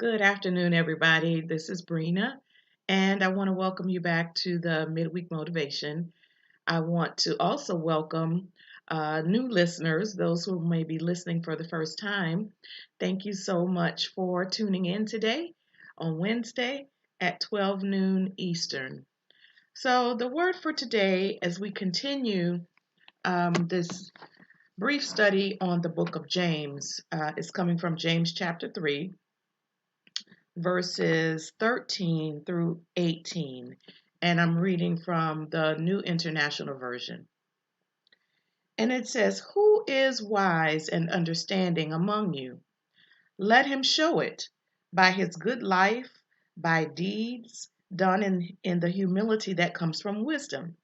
Good afternoon, everybody. This is Brina, and I want to welcome you back to the Midweek Motivation. I want to also welcome new listeners, those who may be listening for the first time. Thank you so much for tuning in today on Wednesday at 12 noon Eastern. So, the word for today, as we continue this brief study on the book of James, is coming from James chapter 3 verses 13 through 18, and I'm reading from the New International Version. And it says, "Who is wise and understanding among you? Let him show it by his good life, by deeds done in the humility that comes from wisdom.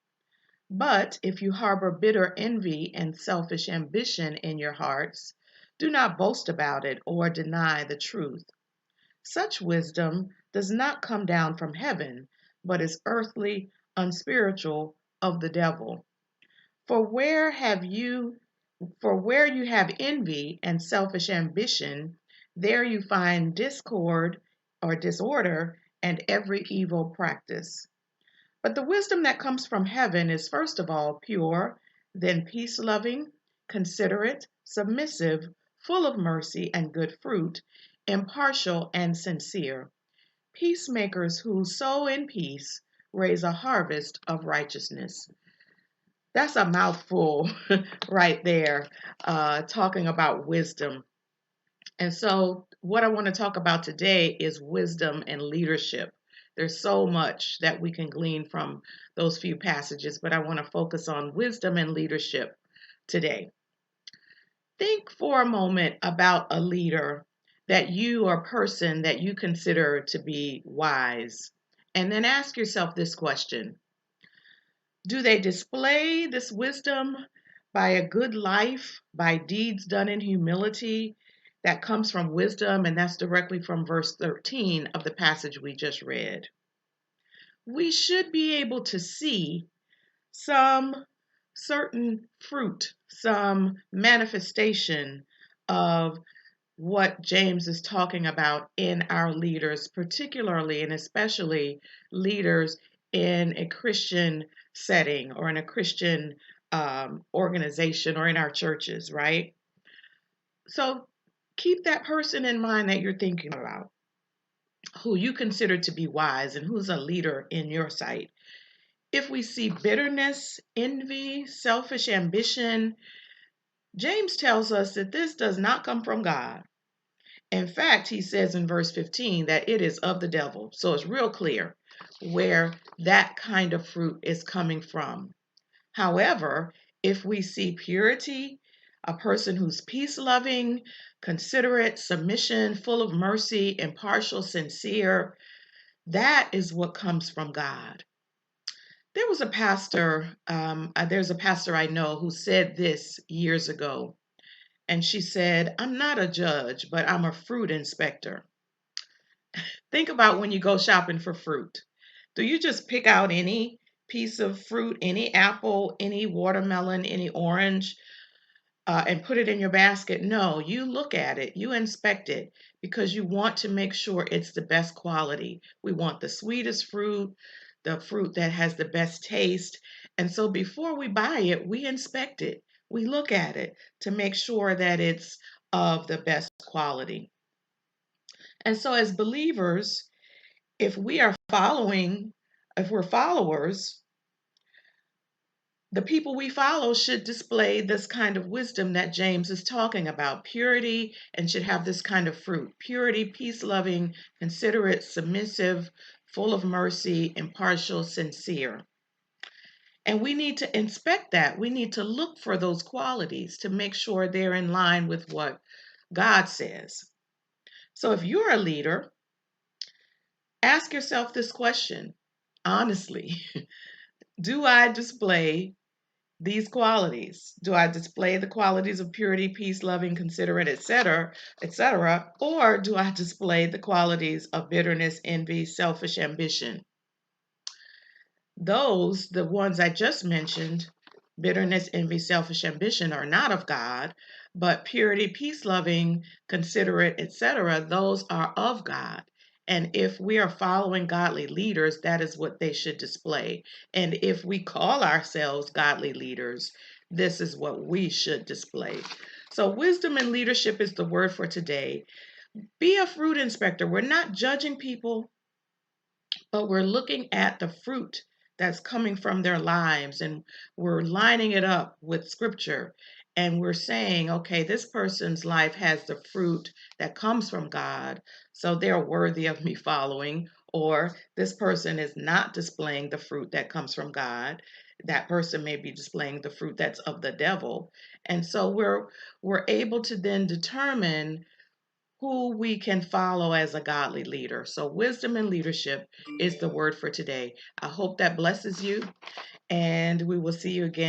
But if you harbor bitter envy and selfish ambition in your hearts, do not boast about it or deny the truth. Such wisdom does not come down from heaven, but is earthly, unspiritual, of the devil. For where you have envy and selfish ambition, there you find discord or disorder and every evil practice. But the wisdom that comes from heaven is first of all pure, then peace-loving, considerate, submissive, full of mercy and good fruit, impartial and sincere. Peacemakers who sow in peace raise a harvest of righteousness." That's a mouthful right there, talking about wisdom. And so, what I want to talk about today is wisdom and leadership. There's so much that we can glean from those few passages, but I want to focus on wisdom and leadership today. Think for a moment about a leader that you or person that you consider to be wise, and then ask yourself this question: do they display this wisdom by a good life, by deeds done in humility that comes from wisdom? And that's directly from verse 13 of the passage we just read. We should be able to see some certain fruit, some manifestation of what James is talking about in our leaders, particularly and especially leaders in a Christian setting or in a Christian organization or in our churches, right? So keep that person in mind that you're thinking about, who you consider to be wise and who's a leader in your sight. If we see bitterness, envy, selfish ambition, James tells us that this does not come from God. In fact, he says in verse 15 that it is of the devil. So it's real clear where that kind of fruit is coming from. However, if we see purity, a person who's peace loving, considerate, submission, full of mercy, impartial, sincere, that is what comes from God. There's a pastor I know who said this years ago. And she said, "I'm not a judge, but I'm a fruit inspector." Think about when you go shopping for fruit. Do you just pick out any piece of fruit, any apple, any watermelon, any orange, and put it in your basket? No, you look at it, you inspect it, because you want to make sure it's the best quality. We want the sweetest fruit, the fruit that has the best taste. And so before we buy it, we inspect it. We look at it to make sure that it's of the best quality. And so as believers, if we are following, if we're followers, the people we follow should display this kind of wisdom that James is talking about, purity, and should have this kind of fruit: purity, peace loving, considerate, submissive, full of mercy, impartial, sincere. And we need to inspect that. We need to look for those qualities to make sure they're in line with what God says. So if you're a leader, ask yourself this question honestly: do I display these qualities? Do I display the qualities of purity, peace, loving, considerate, etc., etc., or do I display the qualities of bitterness, envy, selfish ambition? Those, the ones I just mentioned, Bitterness, envy, selfish ambition are not of God, but purity, peace loving, considerate, etc., those are of God. And if we are following godly leaders, that is what they should display. And if we call ourselves godly leaders, this is what we should display. So, wisdom and leadership is the word for today. Be a fruit inspector. We're not judging people, but we're looking at the fruit that's coming from their lives, and we're lining it up with scripture, and we're saying, okay, this person's life has the fruit that comes from God, so they're worthy of me following. Or this person is not displaying the fruit that comes from God, that person may be displaying the fruit that's of the devil. And so we're able to then determine who we can follow as a godly leader. So, wisdom and leadership is the word for today. I hope that blesses you, and we will see you again.